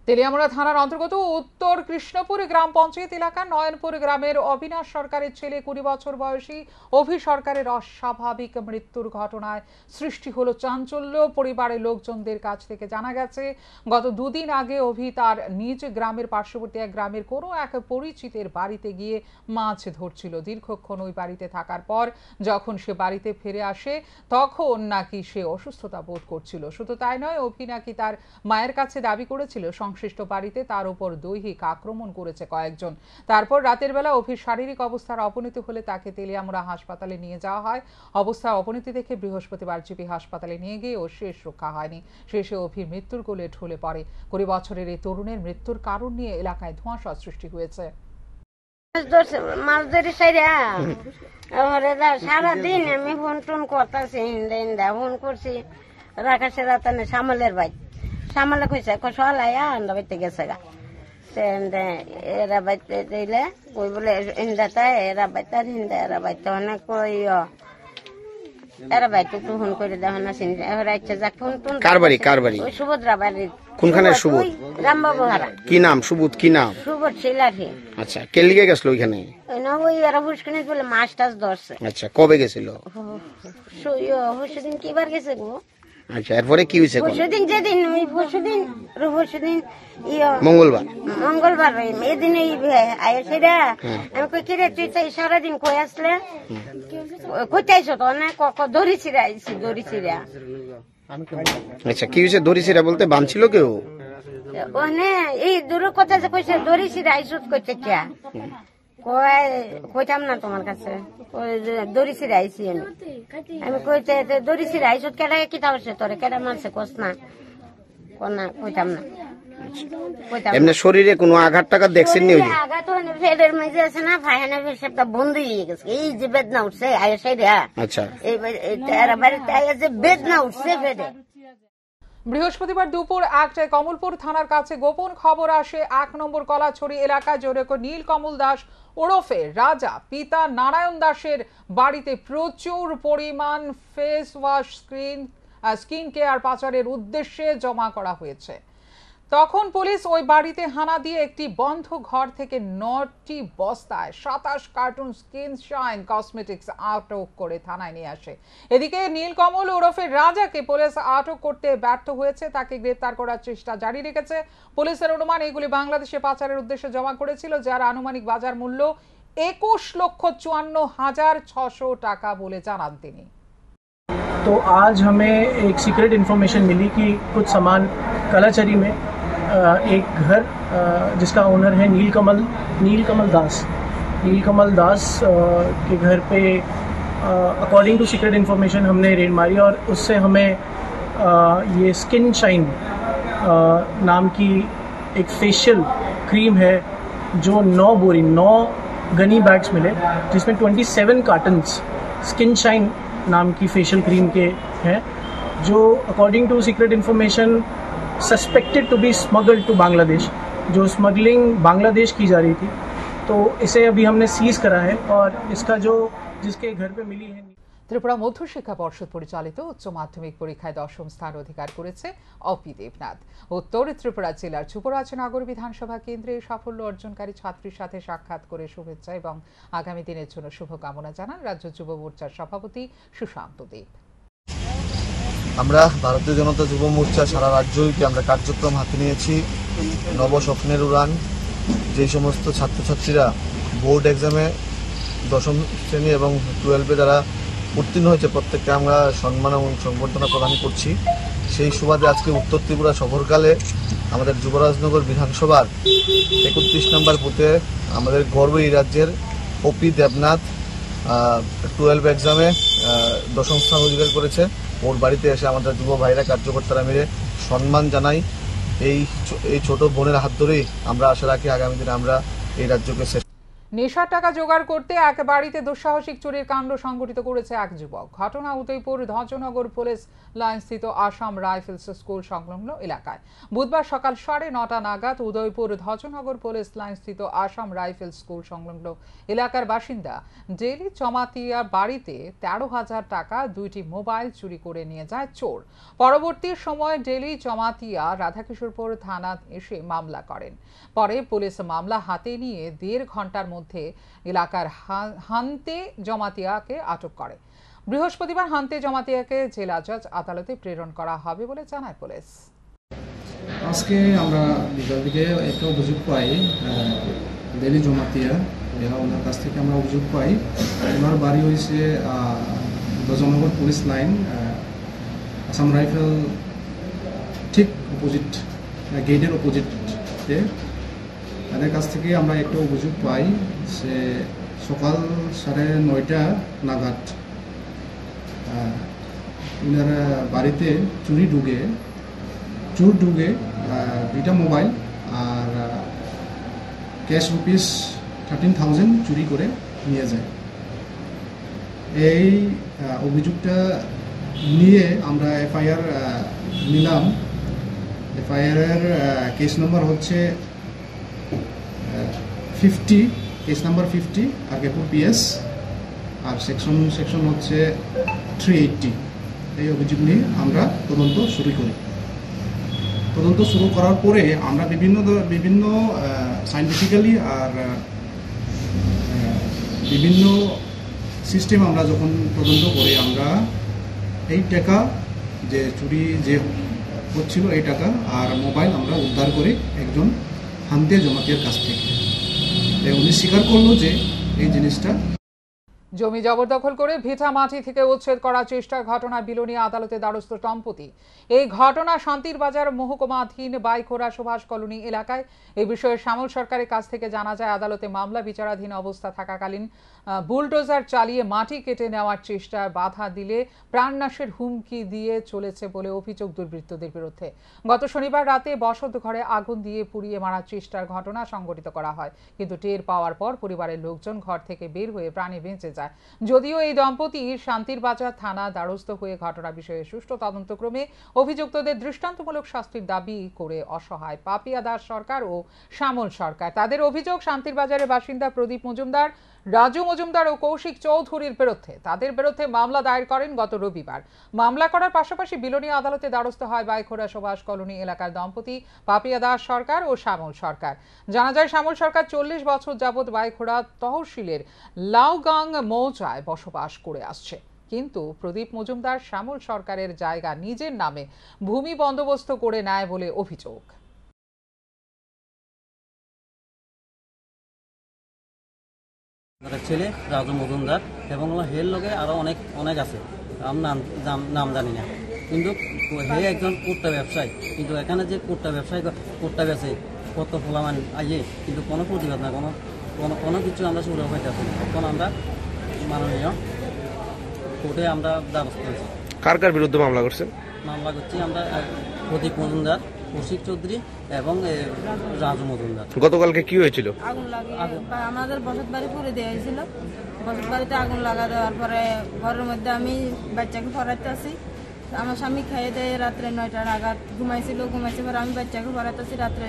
Speaker 9: তেলিয়ামুড়া থানার অন্তর্গত উত্তর কৃষ্ণপুর গ্রাম পঞ্চায়েত এলাকার নয়নপুর গ্রামের অবিনাশ সরকারের ছেলে 20 বছর বয়সী অভি সরকারের অস্বাভাবিক মৃত্যুর ঘটনায় সৃষ্টি হলো চাঞ্চল্য। পরিবারের লোকজনদের কাছ থেকে জানা গেছে, গত 2 দিন আগে অভি তার নিজ গ্রামের পার্শ্ববর্তী এক গ্রামের কোনো এক পরিচিতের বাড়িতে গিয়ে মাছ ধরছিল। দীর্ঘক্ষণ ওই বাড়িতে থাকার পর যখন সে বাড়িতে ফিরে আসে তখন নাকি সে অসুস্থতা বোধ করছিল। শুধু তাই নয়, অভি নাকি তার মায়ের কাছে দাবি করেছিল সংশ্লিষ্ট বাড়িতে তার উপর দৈহিক আক্রমণ করেছে কয়েকজন। তারপর রাতের বেলা অভির শারীরিক অবস্থার অবনতি হলে তাকে তেলিয়ামুড়া হাসপাতালে নিয়ে যাওয়া হয়। অবস্থার অবনতি দেখে বৃহস্পতিবার জিবি হাসপাতালে নিয়ে গিয়েও শেষ রক্ষা হয়নি। শেষে অভির মৃত্যুর কোলে ঢলে পড়ে। 20 বছরের এই তরুণের মৃত্যুর কারণ নিয়ে এলাকায় ধোঁয়াশা সৃষ্টি হয়েছে।
Speaker 13: সারাদিন আমি ফোন টোন করতেছি, ফোন করছি রাখাছে রাতানে সামলের ভাই, সামলে কইছে সলাইয়া আন্দা বাইতে গেছে গা। এরা বাইতে দিলে কই বলে ইন্দাটা এরা বাইতা হিন্দা এরা বাইতে অনেক কই এরা বাইতে একটু ফোন করে দেওয়া না চিন্তা এরা ইচ্ছে যাক ফোন টোন। কার বাড়ি? ওই সুভদ্রা বাড়ির। কোনখানে সুবোধ? রামবাবু হারা। কি নাম সুবোধ? কি নাম? সুবোধ শিলাঠি। আচ্ছা, কে লিগে গেছিল ওইখানে? ওই এরা হুসকিনে বলে মাছ টাছ ধরছে। আচ্ছা, কবে গেছিল? হুসদিন কিবার গেছে গো? আচ্ছা, এরপরে কি হয়েছে? পরশুদিন যেদিন ওই পরশুদিন মঙ্গলবার এদিন সেটা আমি কই কিরে তুই সারাদিন কই আসলে কোথাইছ তো না দড়িছিরা আইছি দড়িছিরা। আচ্ছা, কি হয়েছে? দড়িছিরা বলতে বাঁধছিল কেউ? ওখানে এই দূর কথা যে কইছে দড়িছিরা আইসুত করছে কে কইতাম না তোমার কাছে, দড়ি ছিঁড়ে আইসি আমি কইতে দড়ি ছিঁড়ে আইস কেডা কিতা হচ্ছে তোরে কেডা মারছে কস না কইতাম না।
Speaker 14: এমনি শরীরে কোনো আঘাত টাঘাত দেখছেন নি?
Speaker 13: আঘাত হয়নি, ফেডের মাঝে আছে না ফাইহানা পেশাবটা বন্ধ হয়ে গেছে, এই যে বেদনা উঠছে আয়সা রে।
Speaker 14: আচ্ছা,
Speaker 13: এই বাড়িতে যে বেদনা উঠছে ফেডে।
Speaker 9: বৃহস্পতিবার দুপুর 1টায় কমলপুর থানার কাছে গোপন খবর আসে 1 নম্বর কলাছড়ি এলাকায় জোরেকো নীলকমল দাস ওরফে রাজা পিতা নারায়ণ দাসের বাড়িতে প্রচুর পরিমাণ ফেস ওয়াশ স্কিন কেয়ার পাচারের উদ্দেশ্যে জমা করা হয়েছে। তখন পুলিশ ওই বাড়িতে হানা দিয়ে একটি বন্ধ ঘর থেকে 9টি বস্তায় 27 কার্টুন স্কিন শাইন কসমেটিক্স আটক করে থানায় নিয়ে আসে। এদিকে নীলকমল ওরফে রাজাকে পুলিশ আটক করতে ব্যর্থ হয়েছে, তাকে গ্রেপ্তার করার চেষ্টা জারি রেখেছে। পুলিশের অনুমান এগুলি বাংলাদেশে পাচারের উদ্দেশ্যে জমা করেছিল, যার আনুমানিক বাজার মূল্য 21,54,600 টাকা বলে জানান তিনি।
Speaker 15: तो आज हमें एक सीक्रेट इन्फॉर्मेशन मिली कि कुछ सामान कलाचरी में एक घर जिसका ओनर है नीलकमल दास के घर पे अकॉर्डिंग टू सीक्रेट इन्फॉर्मेशन हमने रेड मारी और उससे हमें ये स्किन शाइन नाम की एक फेशियल क्रीम है जो 9 गनी बैग्स मिले, जिसमें 27 कार्टन्स स्किन शाइन नाम की फेशियल क्रीम के हैं, जो according to secret information suspected to be smuggled to Bangladesh, जो स्मगलिंग बांग्लादेश की जा रही थी। तो इसे अभी हमने सीज करा है और इसका जो जिसके घर पे मिली है।
Speaker 9: ত্রিপুরা মধ্যশিক্ষা পর্ষদ পরিচালিত উচ্চ মাধ্যমিক পরীক্ষায় 10ম স্থান অধিকার করেছে অপি দেবনাথ। উত্তর ত্রিপুরা জেলার যুবরাজনগর বিধানসভা কেন্দ্রে সাফল্য অর্জনকারী ছাত্রীর সাথে সাক্ষাৎ করে শুভেচ্ছা এবং আগামী দিনের জন্য শুভকামনা জানান রাজ্য যুব মোর্চার সভাপতি সুশান্ত দেব।
Speaker 16: আমরা ভারতীয় জনতা যুব মোর্চা সারা রাজ্যকে আমরা কার্যক্রম হাতে নিয়েছি। নব স্বপ্নের উড়ান, যেই সমস্ত ছাত্রছাত্রীরা বোর্ড এক্সামে 10ম শ্রেণী এবং 12-এ যারা উত্তীর্ণ হয়েছে প্রত্যেককে আমরা সম্মান এবং সংবর্ধনা প্রদান করছি। সেই সুবাদে আজকে উত্তর ত্রিপুরা সফরকালে আমাদের যুবরাজনগর বিধানসভার 31 নম্বর বুথে আমাদের গর্ব এই রাজ্যের অপি দেবনাথ 12 এক্সামে 10ম স্থান অধিকার করেছে। ওর বাড়িতে এসে আমাদের যুব ভাইরা কার্যকর্তারা মিলে সম্মান জানাই। এই ছোট বোনের হাত ধরেই আমরা আশা রাখি আগামী দিনে আমরা এই রাজ্যকে
Speaker 9: নেশার টাকা জোগাড় করতে এক বাড়িতে দুঃসাহসিক চুরির কাণ্ড সংঘটিত করেছে এক যুবক। ঘটনা উদয়পুর ধ্বজনগর পুলিশ লাইনস্থিত আসাম রাইফেলস স্কুল সংলগ্ন এলাকায়। বুধবার সকাল 9:30 নাগাদ উদয়পুর ধ্বজনগর পুলিশ লাইনস্থিত আসাম রাইফেলস স্কুল সংলগ্ন এলাকার বাসিন্দা ডেলি চমাতিয়া বাড়িতে 13,000 টাকা 2টি মোবাইল চুরি করে নিয়ে যায় চোর। পরবর্তী সময় ডেলি চমাতিয়া রাধাকিশোরপুর থানা এসে মামলা করেন। পরে পুলিশ মামলা হাতে নিয়ে 1.5 ঘন্টার মধ্যে এলাকার হান্তে জমাতিয়াকে আটক করে। বৃহস্পতিবার হান্তে জমাতিয়াকে জেলা জজ আদালতে প্রেরণ করা হবে বলে জানায় পুলিশ।
Speaker 17: আজকে আমরা বিকাল দিকে একটা অভিযোগ পাই ডেলি জমাতিয়া, ওনার কাছ থেকে আমরা অভিযোগ পাই ওনার বাড়ি হয়েছে Dhwajnagar police line Assam rifle ঠিক অপোজিট গেটের অপোজিটে। তাদের কাছ থেকে আমরা একটা অভিযোগ পাই সে সকাল 9:30 নাগাদ ওনার বাড়িতে চোর ঢুকে 2টা মোবাইল আর ক্যাশ রুপিস 13,000 চুরি করে নিয়ে যায়। এই অভিযোগটা নিয়ে আমরা এফআইআর নিলাম। এফআইআর কেস নম্বর হচ্ছে 50, কেস নাম্বার 50 আরকেপুর পিএস, আর সেকশন হচ্ছে 380। এই অভিযোগ নিয়ে আমরা তদন্ত শুরু করি। তদন্ত শুরু করার পরে আমরা বিভিন্ন সাইন্টিফিক্যালি আর বিভিন্ন সিস্টেম আমরা যখন তদন্ত করি আমরা এই টাকা যে চুরি যে হচ্ছিল এই টাকা আর মোবাইল আমরা উদ্ধার করি একজন হান্তে জমাতিয়ার কাছ থেকে। উনি স্বীকার করলো যে এই জিনিসটা
Speaker 9: জমি জবরদখল করে ভিটা মাটি থেকে উচ্ছেদ করার চেষ্টার ঘটনায় বিলোনিয়া আদালতে দ্বারস্থ দম্পতি। এই ঘটনা শান্তির বাজার মহকুমাধীন বাইখোড়া সুভাষ কলোনি এলাকায়। এই বিষয়ে শ্যামল সরকারের কাছ থেকে জানা যায়, আদালতে মামলা বিচারাধীন অবস্থা থাকাকালীন বুলডোজার চালিয়ে মাটি কেটে নেওয়ার চেষ্টায় বাধা দিলে প্রাণনাশের হুমকি দিয়ে চলেছে বলে অভিযোগ দুর্বৃত্তদের বিরুদ্ধে। গত শনিবার রাতে বসত ঘরে আগুন দিয়ে পুড়িয়ে মারার চেষ্টার ঘটনা সংঘটিত করা হয়, কিন্তু টের পাওয়ার পর পরিবারের লোকজন ঘর থেকে বের হয়ে প্রাণে বেঁচে যায়। যদিও এই দম্পতি শান্তির বাজার থানা দ্বারস্থ হয়ে ঘটনা বিষয়ে সুষ্ঠু তদন্তক্রমে অভিযুক্তদের দৃষ্টান্তমূলক শাস্তির দাবি করে অসহায় পাপিয়া দাস সরকার ও শ্যামল সরকার। তাদের অভিযোগ, শান্তির বাজারের বাসিন্দা প্রদীপ মজুমদার, রাজু মজুমদার ও কৌশিক চৌধুরীর বিরুদ্ধে তাদের বিরুদ্ধে মামলা দায়ের করেন গত রবিবার। মামলা করার পাশাপাশি বিলোনিয়া আদালতে দ্বারস্থ হয় বাইখোড়া সুভাষ কলোনি এলাকার দম্পতি পাপিয়া দাস সরকার ও শ্যামল সরকার। জানা যায়, শ্যামল সরকার 40 বছর যাবৎ বাইখোড়া তহসিলের লাউগাং মৌজায় বসবাস করে আসছে, কিন্তু প্রদীপ মজুমদার শ্যামল সরকারের জায়গা নিজের নামে ভূমি বন্দোবস্ত করে নেয় বলে অভিযোগ।
Speaker 18: ছেলে রাজু মজুমদার এবং হের লগে আরো অনেক আছে, নাম জানি না, কিন্তু হে একজন কুট্টা ব্যবসায়ী। কিন্তু এখানে যে কুট্টা ব্যবসায়ী কুট্টা বেছে কত ফলামান আইয়ে, কিন্তু কোনো প্রতিবাদ না, কোনো কিছু আমরা শুরু হইতেছি না। তখন আমরা মাননীয় কোর্টে আমরা দ্বারস্থ হয়েছি।
Speaker 14: কার কার বিরুদ্ধে মামলা করছেন?
Speaker 18: মামলা করছি আমরা প্রদীপ মজুমদার, কৌশিক চৌধুরী এবং রাজু মজুমদার।
Speaker 14: গতকালকে কি হয়েছিল?
Speaker 19: আগুন লাগে আমাদের বসত বাড়ি পুড়ে দেওয়া হয়েছিল। বসত বাড়িতে আগুন লাগা দেওয়ার পরে ঘরের মধ্যে আমি বাচ্চাকে পড়াইতে আসি। আমার স্বামী খাইয়ে দেয় রাত্রে 9টা নাগাদ ঘুমাইছে পরে আমি বাচ্চাকে পড়াইতে আসি। রাত্রে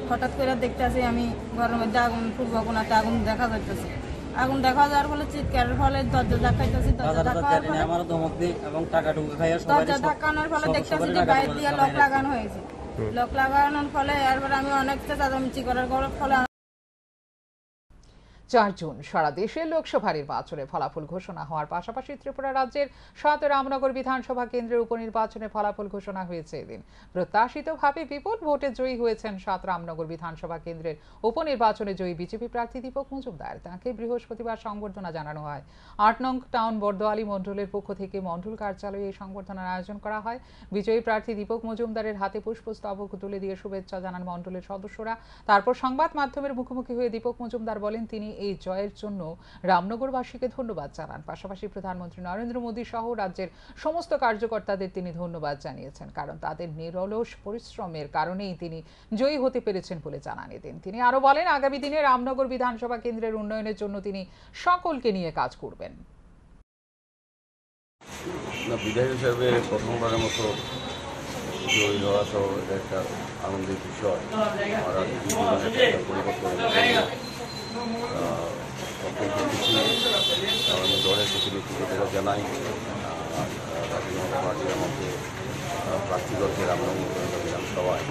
Speaker 19: হঠাৎ করে দেখতে আসি আমি ঘরের মধ্যে আগুন, পূর্ব কোণাতে আগুন দেখা যাইতেছে। আগুন দেখা যাওয়ার ফলে চিৎকারের ফলে দরজা ধাক্কাইতেছি। দরজা ধাক্কানোর ফলে দেখতেছি যে বাইরে দিয়ে লক লাগানো হয়েছে। লক লাগানোর ফলে এরপরে আমি অনেক চেঁচামেচি করার ফলে
Speaker 9: 4 জুন সারা দেশে লোকসভা নির্বাচনে ফলাফল ঘোষণা হওয়ার পাশাপাশি ত্রিপুরা রাজ্যের 7 রামনগর বিধানসভা কেন্দ্রের উপনির্বাচনে ফলাফল ঘোষণা হয়েছে এদিন। প্রত্যাশিতভাবে বিপুল ভোটে জয়ী হয়েছেন 7 রামনগর বিধানসভা কেন্দ্রের উপনির্বাচনে জয়ী বিজেপি প্রার্থী দীপক মজুমদার। তাকে বৃহস্পতিবার সংবর্ধনা জানানো হয়। 8 নং টাউন বর্দোয়ালি মণ্ডলের পক্ষ থেকে মণ্ডল কার্যালয়ে এই সংবর্ধনার আয়োজন করা হয়। বিজয়ী প্রার্থী দীপক মজুমদারের হাতে পুষ্পস্তবক তুলে দিয়ে শুভেচ্ছা জানান মণ্ডলের সদস্যরা। তারপর সংবাদ মাধ্যমের মুখোমুখি হয়ে দীপক মজুমদার বলেন, তিনি এই জয়ের জন্য রামনগরবাসীকে ধন্যবাদ জানান। পাশাপাশি প্রধানমন্ত্রী নরেন্দ্র মোদী সহ রাজ্যের সমস্ত কার্যকর্তাদের তিনি ধন্যবাদ জানিয়েছেন, কারণ তাদের নিরলস পরিশ্রমের কারণেই তিনি জয়ী হতে পেরেছেন বলে জানান এদিন। তিনি আরো বলেন, আগামী দিনে রামনগর বিধানসভা কেন্দ্রের উন্নয়নের জন্য তিনি সকলকে নিয়ে কাজ করবেন।
Speaker 6: বিধায়ক হিসেবে প্রথমবারের মতো জয়ী হওয়া সহ একটা আনন্দের বিষয়। আমি দলের কৃতজ্ঞতা জানাই। পার্টি আমাকে প্রার্থীগতকে রামনগর বিধানসভায়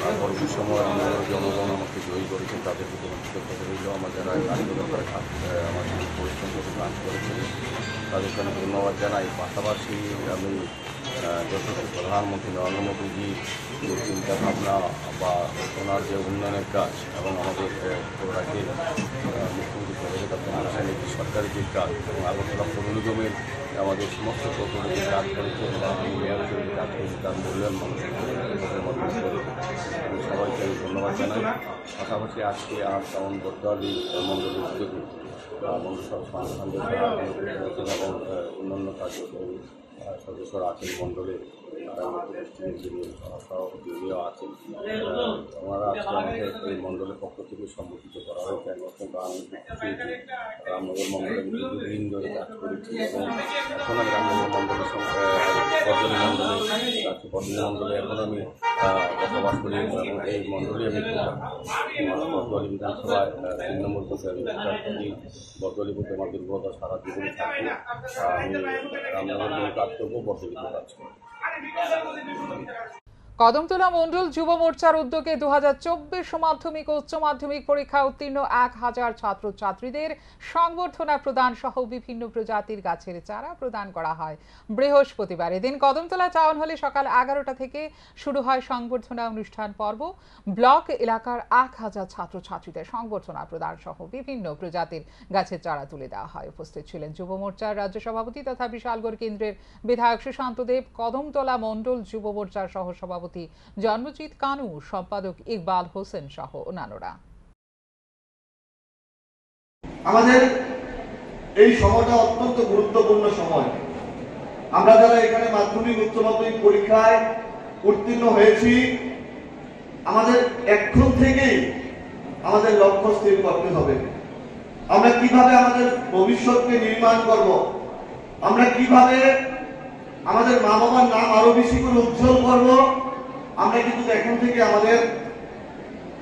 Speaker 6: পরবর্তী সময় রামনগর জনগণ আমাকে জয়ী করেছেন, তাদের প্রতি কৃতজ্ঞতা রইল। আমার যারা কার্যকর্তারা আমার পরিশ্রম করে কাজ করেছেন তাদের জন্য ধন্যবাদ জানাই। পাশাপাশি আমি যথেষ্ট প্রধানমন্ত্রী নরেন্দ্র মোদীজি যে চিন্তাভাবনা বা ওনার যে উন্নয়নের কাজ এবং আমাদের রাজ্যের মুখ্যমন্ত্রী প্রধানমন্ত্রী সরকারের যে কাজ এবং আগরতলা পৌর নিগমের আমাদের সমস্ত প্রকল্পে যে কাজ করেছে আমি মেয়র হিসেবে কাজ করেছি তার মূল্যায়ন মানুষের আমি সবাইকে আমি ধন্যবাদ জানাই। পাশাপাশি আজকে 8 টাউন বর্দোয়ালি মণ্ডলের উদ্যোগে মন্ডল এবং অন্যান্য কার্যক্রম সদস্যরা আছেন মণ্ডলের সভাপতিও আছেন। ওনারা আজকে আমাকে এই মণ্ডলের পক্ষ থেকে সম্বোধিত করা হয়েছে। আমি অত্যন্ত আনন্দিত রামনগর মণ্ডলে দীর্ঘদিন ধরে কাজ করেছি এবং এখন আমি রামনগর মণ্ডলের বর্দোয়ালি মণ্ডলে এখন আমি বসবাস করি এবং এই মণ্ডলে আমি বর্দোয়ালি বিধানসভায় 3 নম্বর বসে আমি বর্দোয়ালি বলতে আমার দুর্বলতা সারা জীবনে থাকবে। আমি রামনগর নিয়ে কাজ করবো, বর্দোয়ালিতে কাজ করবো।
Speaker 9: কদমতলা মণ্ডল যুব মোর্চার উদ্যোগে 2024 মাধ্যমিক ও উচ্চ মাধ্যমিক পরীক্ষা উত্তীর্ণ 1000 ছাত্রছাত্রীদের সংবর্ধনা প্রদান সহ বিভিন্ন প্রজাতির গাছের চারা প্রদান করা হয়। বৃহস্পতিবার এদিন কদমতলা টাউন হলে সকাল 11টা থেকে শুরু হয় সংবর্ধনা অনুষ্ঠান পর্ব। ব্লক এলাকার 1000 ছাত্রছাত্রীদের সংবর্ধনা প্রদান সহ বিভিন্ন প্রজাতির গাছের চারা তুলে দেওয়া হয়। উপস্থিত ছিলেন যুব মোর্চার রাজ্য সভাপতি তথা বিশালগড় কেন্দ্রের বিধায়ক সুশান্ত দেব, কদমতলা মণ্ডল যুব মোর্চার সহ সভাপতি জন্মজিৎ কানু, সম্পাদক ইকবাল হোসেন সহ অন্যান্যরা।
Speaker 16: আমাদের এই সময়টা অত্যন্ত গুরুত্বপূর্ণ সময়। আমরা যারা এখানে মাধ্যমিক উচ্চ মাধ্যমিক পরীক্ষায় উত্তীর্ণ হয়েছি, আমাদের এখন থেকেই আমাদের লক্ষ্য স্থির করতে হবে। আমরা কিভাবে আমাদের ভবিষ্যৎকে নির্মাণ করব, আমরা কিভাবে আমাদের মা বাবার নাম আরো বেশি করে উজ্জ্বল করব, আমরা কিন্তু এখন থেকে আমাদের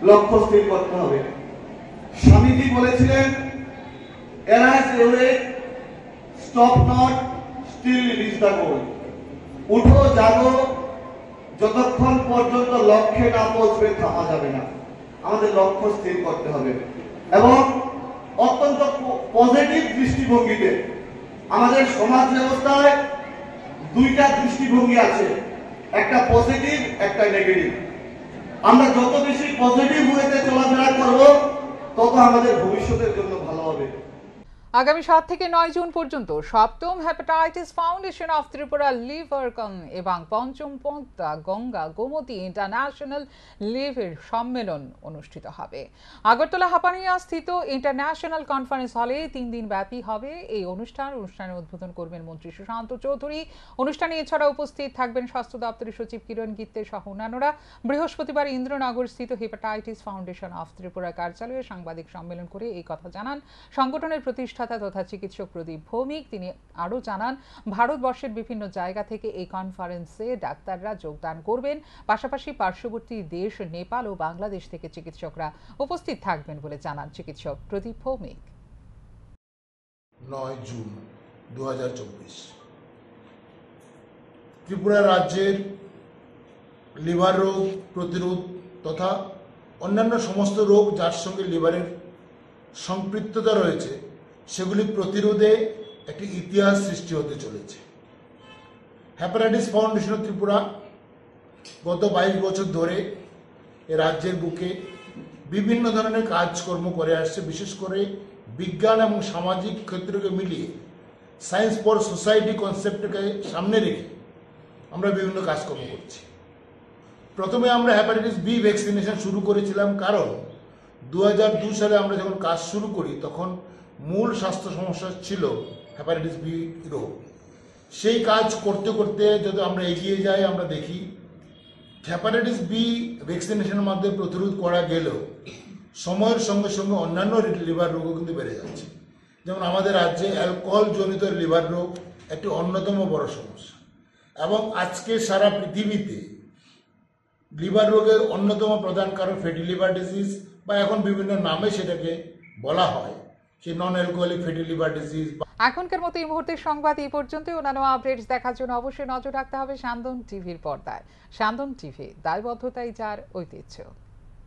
Speaker 16: লক্ষ্য স্থির করতে হবে। স্বামীজি বলেছিলেন, arise awake, stop not, still reach the goal. উঠো জাগো, যতক্ষণ পর্যন্ত লক্ষ্যে না পৌঁছবে থামা যাবে না। আমাদের লক্ষ্য স্থির করতে হবে এবং অত্যন্ত পজিটিভ দৃষ্টিভঙ্গিতে। আমাদের সমাজ ব্যবস্থায় দুইটা দৃষ্টিভঙ্গি আছে, একটা পজিটিভ, একটা নেগেটিভ। আমরা যত বেশি পজিটিভ ওয়েতে চলাফেরা করব, তত আমাদের ভবিষ্যতের জন্য ভালো হবে।
Speaker 9: আগামী 7 থেকে 9 জুন পর্যন্ত সপ্তম হেপাটাইটিস ফাউন্ডেশন অফ ত্রিপুরা লিভারকন এবং পঞ্চম পদ্মা গঙ্গা গোমতী ইন্টারন্যাশনাল লিভার সম্মেলন অনুষ্ঠিত হবে। আগরতলা হাপানিয়া স্থিত ইন্টারন্যাশনাল কনফারেন্স হলে 3 দিন ব্যাপী হবে এই অনুষ্ঠানের উদ্বোধন করবেন মন্ত্রী সুশান্ত চৌধুরী। অনুষ্ঠানে এছাড়া উপস্থিত থাকবেন স্বাস্থ্য দপ্তরের সচিব কিরণ গিত্তে সহ অন্যান্যরা। বৃহস্পতিবার ইন্দ্রনগর স্থিত হেপাটাইটিস ফাউন্ডেশন অফ ত্রিপুরা কার্যালয়ে সাংবাদিক সম্মেলন করে এই কথা জানান সংগঠনের প্রতিষ্ঠাতা তথা চিকিৎসক প্রদীপ ভৌমিক। তিনি আরও জানান, ভারতবর্ষের বিভিন্ন জায়গা থেকে এই কনফারেন্সে ডাক্তাররা যোগদান করবেন। পাশাপাশি পার্শ্ববর্তী দেশ নেপাল ও বাংলাদেশ থেকে চিকিৎসকরা উপস্থিত থাকবেন বলে জানান চিকিৎসক প্রদীপ ভৌমিক।
Speaker 20: 9 জুন 2024 ত্রিপুরা রাজ্যের লিভার রোগ প্রতিরোধ তথা অন্যান্য সমস্ত রোগ যার সঙ্গে লিভারের সম্পৃক্ততা রয়েছে, সেগুলি প্রতিরোধে একটি ইতিহাস সৃষ্টি হতে চলেছে। হেপাটাইটিস ফাউন্ডেশন অফ ত্রিপুরা গত 22 বছর ধরে এ রাজ্যের বুকে বিভিন্ন ধরনের কাজকর্ম করে আসছে। বিশেষ করে বিজ্ঞান এবং সামাজিক ক্ষেত্রকে মিলিয়ে সায়েন্স ফর সোসাইটি কনসেপ্টকে সামনে রেখে আমরা বিভিন্ন কাজকর্ম করছি। প্রথমে আমরা হেপাটাইটিস বি ভ্যাকসিনেশন শুরু করেছিলাম, কারণ 2002 সালে আমরা যখন কাজ শুরু করি তখন মূল স্বাস্থ্য সমস্যা ছিল হেপাটাইটিস বি রোগ। সেই কাজ করতে করতে যদি আমরা এগিয়ে যাই, আমরা দেখি হেপাটাইটিস বি ভ্যাকসিনেশনের মাধ্যমে প্রতিরোধ করা গেলেও সময়ের সঙ্গে সঙ্গে অন্যান্য লিভার রোগও কিন্তু বেড়ে যাচ্ছে। যেমন আমাদের রাজ্যে অ্যালকোহল জনিত লিভার রোগ একটি অন্যতম বড় সমস্যা এবং আজকে সারা পৃথিবীতে লিভার রোগের অন্যতম প্রধান কারণ ফ্যাটি লিভার ডিজিজ বা এখন বিভিন্ন নামে সেটাকে বলা হয়, সেই non alcoholic fatty liver disease.
Speaker 9: এখনকার মতো এই মুহূর্তের সংবাদ এই পর্যন্ত। অন্যান্য আপডেটস দেখার জন্য অবশ্যই নজর রাখতে হবে স্যান্দন টিভির পর্দায়। স্যান্দন টিভি, দায়বদ্ধতাই যার ঐতিহ্য।